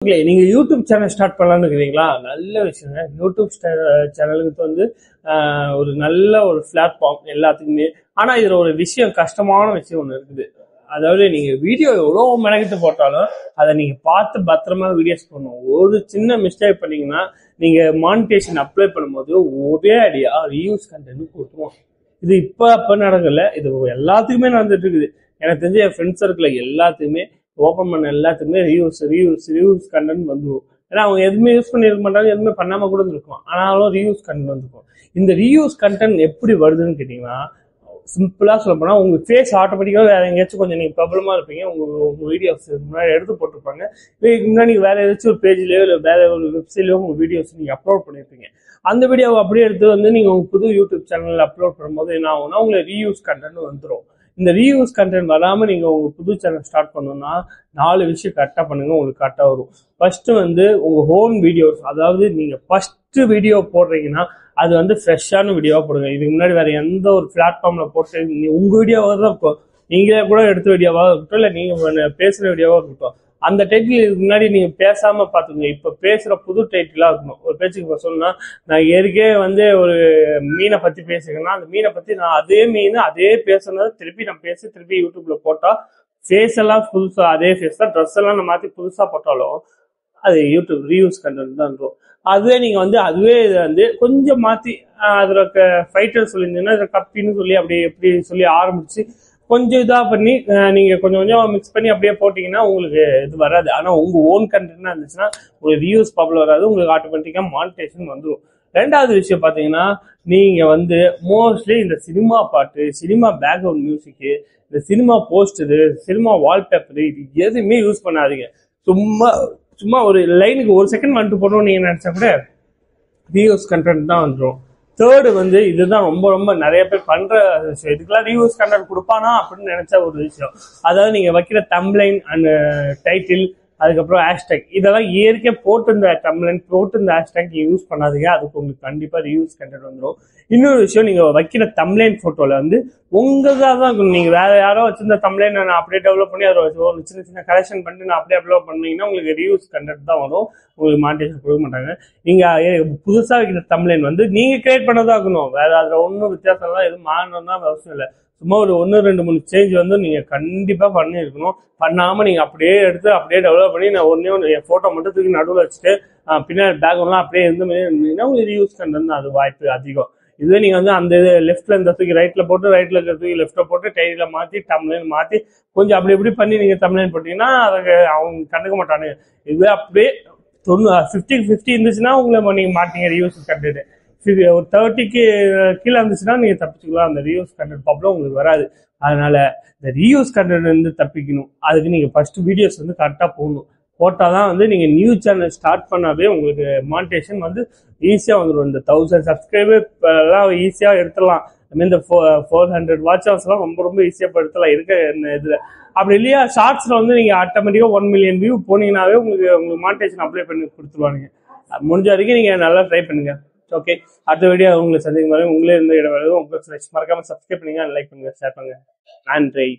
நீங்க YouTube channel start பண்ணலாம்னு இருக்கிறீங்களா? நல்ல விஷயங்க. யூடியூப் சேனலுக்கு வந்து ஒரு நல்ல ஒரு பிளாட்ஃபார்ம் எல்லாத்துக்குமே. ஆனா இதுல ஒரு விஷயம், கஷ்டமான விஷயம் ஒண்ணு இருக்குது. அதாவது நீங்க வீடியோ எவ்வளவு மெனக்கிட்டு போட்டாலும் அதை நீங்க பார்த்து பத்திரமா வீடியோஸ் பண்ணணும். ஒரு சின்ன மிஸ்டேக் பண்ணீங்கன்னா நீங்க மானிட்டேஷன் அப்ளை பண்ணும்போது ஒரே அடியா ரீயூஸ் கண்டென்ட் கொடுத்துருவோம். இது அப்ப நடக்கல, இது எல்லாத்துக்குமே நடந்துட்டு இருக்குது. எனக்கு தெரிஞ்ச என் ஃப்ரெண்ட்ஸ் சர்க்கிள் எல்லாத்துக்குமே ஓப்பன் பண்ண எல்லாத்துக்குமே ரிவ்யூஸ் கண்டென்ட் வந்துடும். ஏன்னா அவங்க எதுவுமே யூஸ் பண்ணிருக்க மாட்டாங்க, எதுவுமே பண்ணாம கூட இருக்கும். ஆனாலும் ரிவ்யூஸ் கண்டென்ட் வந்துருக்கும். இந்த ரிவ்யூஸ் கண்டென்ட் எப்படி வருதுன்னு கேட்டீங்கன்னா, சிம்பிளா சொல்ல போனா உங்க ஃபேஸ் ஆட்டோமேட்டிக்கா வேற எங்கேயாச்சும் கொஞ்சம் நீங்க ப்ராப்ளமா இருப்பீங்க, உங்க வீடியோஸ் முன்னாடி எடுத்து போட்டிருப்பாங்க. இதுக்கு முன்னாடி நீங்க வேற ஏதாச்சும் ஒரு பேஜ்லயோ இல்லை வேற ஒரு வெப்சைட்லயோ உங்க வீடியோஸ் நீங்க அப்லோட் பண்ணிருப்பீங்க. அந்த வீடியோவை அப்படியே எடுத்து வந்து நீங்க உங்க புது யூடியூப் சேனல்ல அப்லோட் பண்ணும்போது என்ன ஆகும்னா உங்களுக்கு ரீயூஸ் கண்டென்ட் வந்துடும். இந்த ரீயூஸ் கண்டென்ட் வராம நீங்க உங்க புது சேனல் ஸ்டார்ட் பண்ணணும்னா 4 விஷயம் கரெக்டா பண்ணுங்க, உங்களுக்கு கரெக்டா வரும். ஃபர்ஸ்ட் வந்து உங்க ஹோம் வீடியோஸ், அதாவது நீங்க ஃபர்ஸ்ட் வீடியோ போடுறீங்கன்னா அது வந்து ஃப்ரெஷ்ஷான வீடியோவா போடுங்க. இதுக்கு முன்னாடி வேற எந்த ஒரு பிளாட்ஃபார்ம்ல போட்டு உங்க வீடியோவாக தான் இருக்கும், நீங்களே கூட எடுத்த வீடியோவாக இருக்கட்டும், இல்லை நீங்க பேசுற வீடியோவாக இருக்கட்டும், அந்த டைட்டில் இதுக்கு முன்னாடி நீங்க பேசாம பாத்துங்க. இப்ப பேசுற புது டைட்டிலா இருக்கணும். ஒரு பேச்சுக்கு சொல்லணும்னா, நான் ஏற்கனவே வந்து ஒரு மீனை பத்தி பேசுகிறேன்னா அந்த மீனை பத்தி நான் அதே மீன் அதே பேசுனதை திருப்பி நான் பேசி திருப்பி யூடியூப்ல போட்டா ஃபேஸ் எல்லாம் புதுசா அதே ஃபேஸ் தான், ட்ரெஸ் எல்லாம் நான் மாத்தி புதுசா போட்டாலும் அது யூடியூப் ரீயூஸ் கண்டென்ட் தான் இருக்கும். அதுவே நீங்க வந்து அதுவே வந்து கொஞ்சம் மாத்தி அதுல ஃபைட்டர் சொல்லியிருந்தீங்கன்னா இதுல கப்பின்னு சொல்லி அப்படி எப்படி சொல்லி ஆரம்பிச்சு கொஞ்சம் இதா பண்ணி நீங்க கொஞ்சம் கொஞ்சம் மிக்ஸ் பண்ணி அப்படியே போட்டீங்கன்னா உங்களுக்கு இது வராது. ஆனா உங்க ஓன் கண்டென்ட்னா இருந்துச்சுன்னா உங்களுக்கு வியூஸ் ப்ராப்ளம் வராது, உங்களுக்கு ஆட்டோமேட்டிக்கா மானிட்டேஷன் வந்துடும். ரெண்டாவது விஷயம் பாத்தீங்கன்னா, நீங்க வந்து மோஸ்ட்லி இந்த சினிமா பாட்டு, சினிமா பேக்ரவுண்ட் மியூசிக்கு, இந்த சினிமா போஸ்டரு, சினிமா வால்பேப்பர், இது எதுவுமே யூஸ் பண்ணாதீங்க. சும்மா சும்மா ஒரு லைனுக்கு 1 செகண்ட் வந்துட்டு போடணும் நீங்க நினைச்சா கூட ரீயூஸ் கண்டென்ட் தான் வந்துடும். தேர்டு வந்து இதுதான் ரொம்ப ரொம்ப நிறைய பேர் பண்ற விஷயம். இதுக்கெல்லாம் ரீயூஸ் கண்டென்ட் கொடுப்பானா அப்படின்னு நினைச்ச ஒரு விஷயம். அதாவது நீங்க வைக்கிற தம்ப்லைன் அண்ட் டைட்டில், அதுக்கப்புறம் ஹேஷ்டேக், இதெல்லாம் இயற்கை போட்டு இந்த தம்ப்லைன் போட்டு இந்த ஹேஷ்டேக் யூஸ் பண்ணாதீங்க. அதுக்கு உங்களுக்கு கண்டிப்பா ரீயூஸ் கண்டென்ட் வந்துடும். இன்னொரு விஷயம், நீங்க வைக்கிற தம்ப்லைன் போட்டோல வந்து உங்கதான் தான் இருக்கும். நீங்க வேற யாரோ வச்சிருந்த தம்ப்லைன் நான் அப்படியே டெவலப் பண்ணி அதை ஒரு சின்ன சின்ன கரெக்ஷன் பண்ணிட்டு நான் அப்படியே அப்லோட் பண்ணீங்கன்னா உங்களுக்கு ரீயூஸ் கண்டென்ட் தான் வரும், உங்களுக்கு மானிட்டேஷன் கொடுக்க மாட்டாங்க. நீங்க புதுசா வைக்கிற தம்ப்லைன் வந்து நீங்க கிரியேட் பண்ணதான் இருக்கணும், வேற அதுல ஒன்றும் வித்தியாசம்லாம் எதுவும் மாறணும்னா அவசியம் இல்லை. சும்மா ஒரு 1 2 3 சேஞ்ச் வந்து நீங்க கண்டிப்பா பண்ணிருக்கணும். பண்ணாம நீங்க அப்படியே எடுத்து அப்படியே டெவலப் பண்ணி நான் ஒன்னு என் போட்டோ மட்டும் தூக்கி நடுவில் வச்சுட்டு பின்னாடி பேக்ரவுண்ட்லாம் அப்படியே இருந்தீங்கன்னா உங்களுக்கு ரீயூஸ் கண்டென்ட் அது வாய்ப்பு அதிகம். இதுவே நீங்க வந்து அந்த இது லெஃப்ட்ல இருந்த தூக்கி ரைட்ல போட்டு, ரைட்ல இருக்கிற தூக்கி லெஃப்ட்ல போட்டு, டைல மாத்தி தம்ப்லைன் மாத்தி கொஞ்சம் அப்படி இப்படி பண்ணி நீங்க தம்ப்லைன் போட்டீங்கன்னா அதுக்கு அவங்க கண்டுக்க மாட்டானுங்க. இதுவே அப்படியே 50-50 இருந்துச்சுன்னா உங்களை நீங்க மாட்டீங்க ரீயூஸ் கண்டென்ட். ஒரு 30க்கு கீழே இருந்துச்சுன்னா நீங்க தப்பிச்சுக்கலாம், அந்த ரீயூஸ் கண்டென்ட் ப்ராப்ளம் உங்களுக்கு வராது. அதனால இந்த ரீயூஸ் கண்டென்ட் வந்து தப்பிக்கணும், அதுக்கு நீங்க ஃபர்ஸ்ட் வீடியோஸ் வந்து கரெக்டா போடணும். போட்டாதான் வந்து நீங்க நியூ சேனல் ஸ்டார்ட் பண்ணாவே உங்களுக்கு மானிட்டேஷன் வந்து ஈஸியா வந்துடும். இந்த 1000 சப்ஸ்கிரைபர் எல்லாம் ஈஸியா எடுத்துடலாம். இந்த 400 வாட்ச் ஹவர்ஸ் எல்லாம் ரொம்ப ரொம்ப ஈஸியா எடுத்துலாம் இருக்க இதுல. அப்படி இல்லையா ஷார்ட்ஸ்ல வந்து நீங்க ஆட்டோமேட்டிக்கா 1 மில்லியன் வியூ போனீங்கன்னாவே உங்களுக்கு மானிட்டேஷன் அப்ளை பண்ணி கொடுத்துருவானுங்க. முடிஞ்ச வரைக்கும் நீங்க நல்லா ட்ரை பண்ணுங்க. ஓகே, அடுத்த வீடியோ உங்களுக்கு சந்திக்கும் போது உங்களே இருந்த இடம் உங்களுக்கு மறக்காம சப்ஸ்கிரைப் பண்ணுங்க, லைக் பண்ணுங்க, ஷேர் பண்ணுங்க. நன்றி.